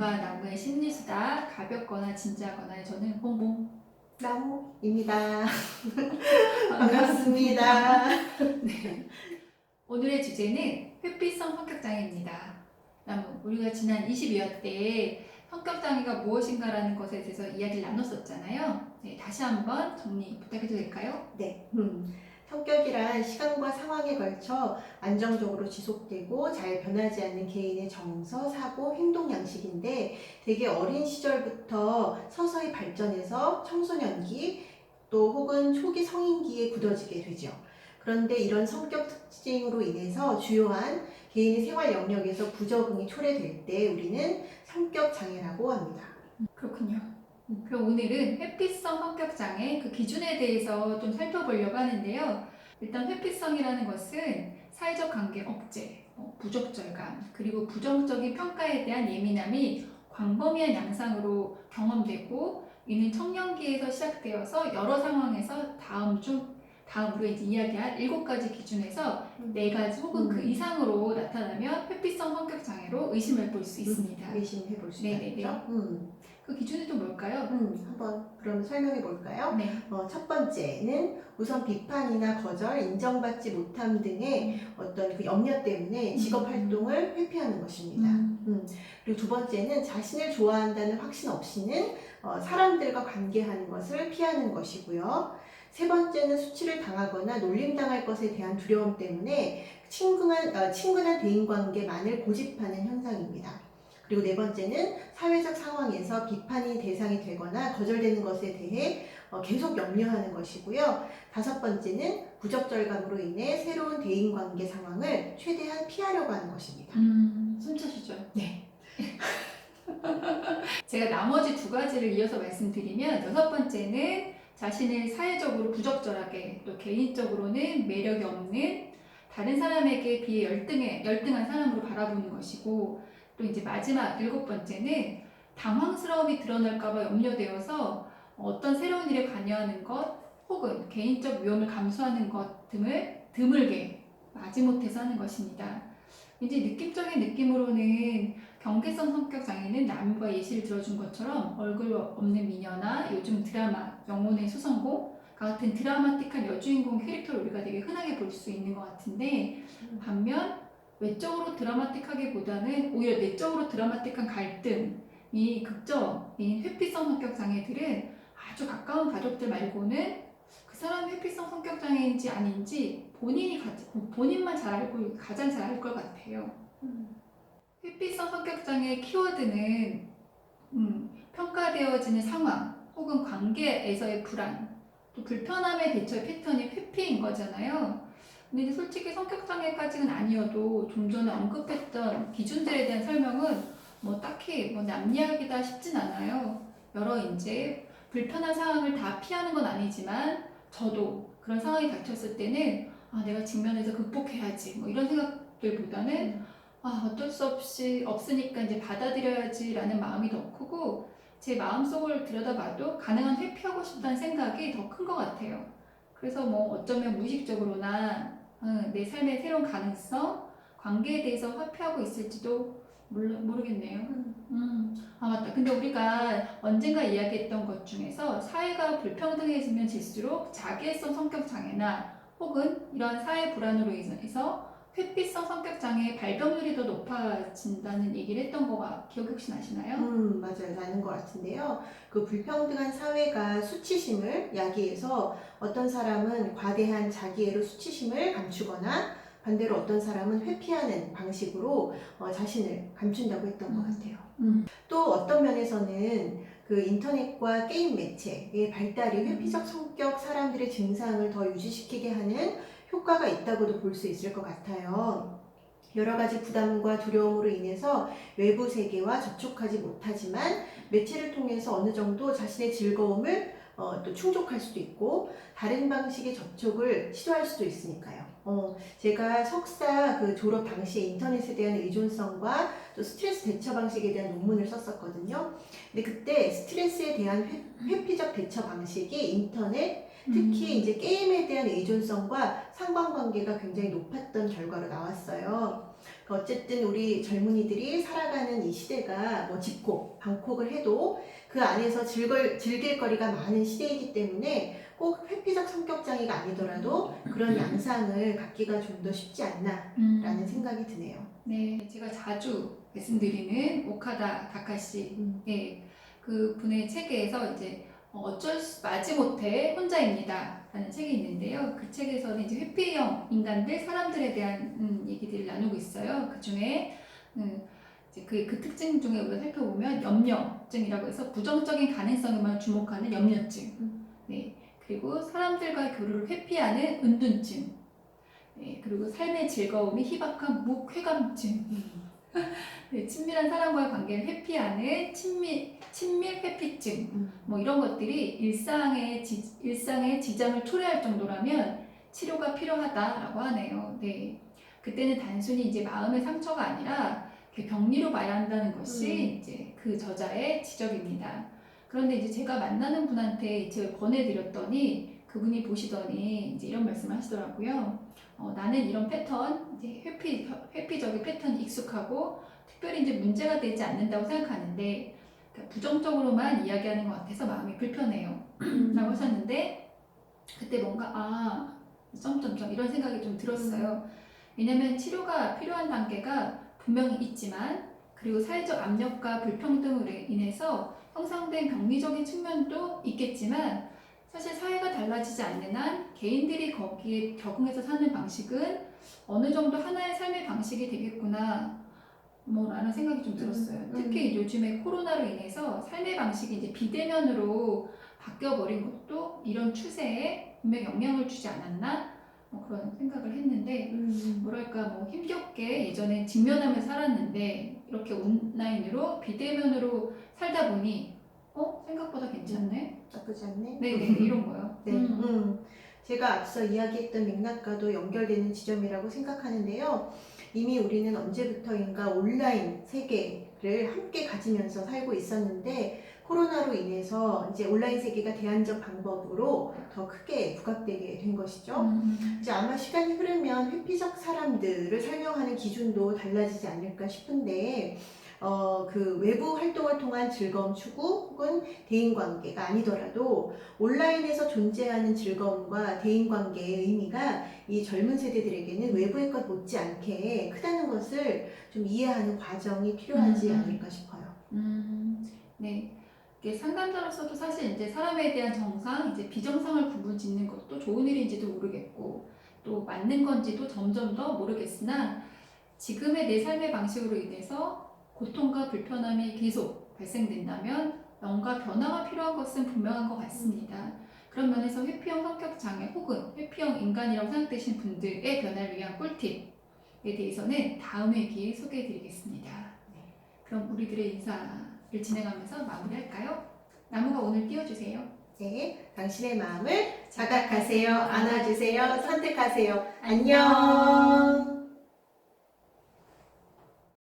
나눔과 나무의 심리수다. 가볍거나 진지하거나 저는 봉봉 나무입니다. 반갑습니다. 네. 오늘의 주제는 회피성 성격장애입니다. 나무, 우리가 지난 22화 때 성격장애가 무엇인가라는 것에 대해서 이야기를 나눴었잖아요. 네, 다시 한번 정리 부탁해도 될까요? 네. 성격이란 시간과 상황에 걸쳐 안정적으로 지속되고 잘 변하지 않는 개인의 정서, 사고, 행동 양식인데 되게 어린 시절부터 서서히 발전해서 청소년기 또 혹은 초기 성인기에 굳어지게 되죠. 그런데 이런 성격 특징으로 인해서 주요한 개인의 생활 영역에서 부적응이 초래될 때 우리는 성격 장애라고 합니다. 그렇군요. 그럼 오늘은 회피성 성격장애 그 기준에 대해서 좀 살펴보려고 하는데요. 일단 회피성이라는 것은 사회적 관계 억제, 부적절감, 그리고 부정적인 평가에 대한 예민함이 광범위한 양상으로 경험되고 이는 청년기에서 시작되어서 여러 상황에서 다음으로 이제 이야기할 7가지 기준에서 4가지 혹은 그 이상으로 나타나면 회피성 성격장애로 의심을 볼 수 있습니다. 의심해 볼 수 네네네. 있죠. 그 기준이 또 뭘까요? 한번 그럼 설명해 볼까요? 네. 첫 번째는 우선 비판이나 거절, 인정받지 못함 등의 어떤 그 염려 때문에 직업 활동을 회피하는 것입니다. 그리고 두 번째는 자신을 좋아한다는 확신 없이는 사람들과 관계하는 것을 피하는 것이고요. 세 번째는 수치를 당하거나 놀림당할 것에 대한 두려움 때문에 친근한 대인관계만을 고집하는 현상입니다. 그리고 네 번째는 사회적 상황에서 비판이 대상이 되거나 거절되는 것에 대해 계속 염려하는 것이고요. 다섯 번째는 부적절감으로 인해 새로운 대인관계 상황을 최대한 피하려고 하는 것입니다. 숨차시죠? 네. 제가 나머지 2가지를 이어서 말씀드리면 6번째는 자신을 사회적으로 부적절하게 또 개인적으로는 매력이 없는 다른 사람에게 비해 열등한 사람으로 바라보는 것이고 또 이제 마지막 7번째는 당황스러움이 드러날까봐 염려되어서 어떤 새로운 일에 관여하는 것 혹은 개인적 위험을 감수하는 것 등을 드물게 마지못해서 하는 것입니다. 이제 느낌적인 느낌으로는 경계성 성격 장애는 남과 예시를 들어준 것처럼 얼굴 없는 미녀나 요즘 드라마 영혼의 수성공 같은 드라마틱한 여주인공 캐릭터를 우리가 되게 흔하게 볼 수 있는 것 같은데 반면 외적으로 드라마틱하기보다는 오히려 내적으로 드라마틱한 갈등이 극적인 회피성 성격 장애들은 아주 가까운 가족들 말고는 그 사람이 회피성 성격 장애인지 아닌지 본인만 가장 잘 알 것 같아요. 회피성 성격 장애 키워드는 평가되어지는 상황 혹은 관계에서의 불안 또 불편함에 대처의 패턴이 회피인 거잖아요. 근데 이제 솔직히 성격 장애까지는 아니어도 좀 전에 언급했던 기준들에 대한 설명은 딱히 남 이야기다 싶진 않아요. 여러 이제 불편한 상황을 다 피하는 건 아니지만 저도 그런 상황이 닥쳤을 때는 내가 직면해서 극복해야지 이런 생각들보다는 어쩔 수 없이 없으니까 이제 받아들여야지라는 마음이 더 크고 제 마음속을 들여다봐도 가능한 회피하고 싶다는 생각이 더 큰 것 같아요. 그래서 어쩌면 무의식적으로나 내 삶의 새로운 가능성, 관계에 대해서 회피하고 있을지도 모르겠네요. 맞다. 근데 우리가 언젠가 이야기했던 것 중에서 사회가 불평등해지면 질수록 자기애성 성격 장애나 혹은 이러한 사회 불안으로 인해서 회피성 성격 장애의 발병률이 더 높아진다는 얘기를 했던 거가 기억이 혹시 나시나요? 맞아요. 나는 것 같은데요. 그 불평등한 사회가 수치심을 야기해서 어떤 사람은 과대한 자기애로 수치심을 감추거나 반대로 어떤 사람은 회피하는 방식으로 자신을 감춘다고 했던 것 같아요. 또 어떤 면에서는 그 인터넷과 게임 매체의 발달이 회피적 성격 사람들의 증상을 더 유지시키게 하는 효과가 있다고도 볼 수 있을 것 같아요. 여러 가지 부담과 두려움으로 인해서 외부 세계와 접촉하지 못하지만 매체를 통해서 어느 정도 자신의 즐거움을 또 충족할 수도 있고 다른 방식의 접촉을 시도할 수도 있으니까요. 제가 석사 그 졸업 당시에 인터넷에 대한 의존성과 또 스트레스 대처 방식에 대한 논문을 썼었거든요. 근데 그때 스트레스에 대한 회피적 대처 방식이 인터넷, 특히 이제 게임에 대한 의존성과 상관관계가 굉장히 높았던 결과로 나왔어요. 어쨌든 우리 젊은이들이 살아가는 이 시대가 뭐 집콕, 방콕을 해도 그 안에서 즐길 거리가 많은 시대이기 때문에 꼭 회피적 성격 장애가 아니더라도 그런 양상을 갖기가 좀 더 쉽지 않나라는 생각이 드네요. 네, 제가 자주 말씀드리는 오카다 다카시 음. 그 분의 책에서 이제 어쩔 수 마지못해 혼자입니다 라는 책이 있는데요. 그 책에서는 이제 회피형 인간들, 사람들에 대한 얘기들을 나누고 있어요. 그 중에 이제 그 특징 중에 우리가 살펴보면 염려증이라고 해서 부정적인 가능성에만 주목하는 염려증. 네, 그리고 사람들과의 교류를 회피하는 은둔증. 네, 그리고 삶의 즐거움이 희박한 무쾌감증. 네, 친밀한 사람과의 관계를 회피하는 친밀 회피증. 뭐 이런 것들이 일상의 지장을 초래할 정도라면 치료가 필요하다라고 하네요. 네, 그때는 단순히 이제 마음의 상처가 아니라 이렇게 병리로 봐야 한다는 것이 이제 그 저자의 지적입니다. 그런데 이제 제가 만나는 분한테 제가 권해드렸더니 그분이 보시더니 이제 이런 말씀을 하시더라고요. 나는 이런 패턴, 이제 회피적인 패턴이 익숙하고 특별히 이제 문제가 되지 않는다고 생각하는데 그러니까 부정적으로만 이야기하는 것 같아서 마음이 불편해요. 라고 하셨는데 그때 뭔가 점점점 이런 생각이 좀 들었어요. 왜냐면 치료가 필요한 단계가 분명히 있지만 그리고 사회적 압력과 불평등으로 인해서 형성된 병리적인 측면도 있겠지만 사실 사회가 달라지지 않는 한 개인들이 거기에 적응해서 사는 방식은 어느 정도 하나의 삶의 방식이 되겠구나 라는 생각이 좀 들었어요. 특히 요즘에 코로나로 인해서 삶의 방식이 이제 비대면으로 바뀌어버린 것도 이런 추세에 분명히 영향을 주지 않았나 그런 생각을 했는데 뭐랄까 힘겹게 예전에 직면하면서 sal았는데 이렇게 온라인으로 비대면으로 살다 보니 생각보다 괜찮네. 나쁘지 않네. 네네 이런 거요. 네. 제가 앞서 이야기했던 맥락과도 연결되는 지점이라고 생각하는데요. 이미 우리는 언제부터인가 온라인 세계를 함께 가지면서 살고 있었는데 코로나로 인해서 이제 온라인 세계가 대안적 방법으로 더 크게 부각되게 된 것이죠. 이제 아마 시간이 흐르면 회피적 사람들을 설명하는 기준도 달라지지 않을까 싶은데 그 외부 활동을 통한 즐거움 추구 혹은 대인관계가 아니더라도 온라인에서 존재하는 즐거움과 대인관계의 의미가 이 젊은 세대들에게는 외부의 것 못지않게 크다는 것을 좀 이해하는 과정이 필요하지 않을까 싶어요. 네. 이게 상담자로서도 사실 이제 사람에 대한 정상, 이제 비정상을 구분짓는 것도 좋은 일인지도 모르겠고 또 맞는 건지도 점점 더 모르겠으나 지금의 내 삶의 방식으로 인해서 고통과 불편함이 계속 발생된다면 뭔가 변화가 필요한 것은 분명한 것 같습니다. 그런 면에서 회피형 성격 장애 혹은 회피형 인간이라고 생각되시는 분들의 변화를 위한 꿀팁에 대해서는 다음의 기회에 소개해 드리겠습니다. 네. 그럼 우리들의 인사를 진행하면서 마무리할까요? 나무가 오늘 띄워주세요. 네, 당신의 마음을 자각하세요. 안아주세요. 선택하세요. 안녕.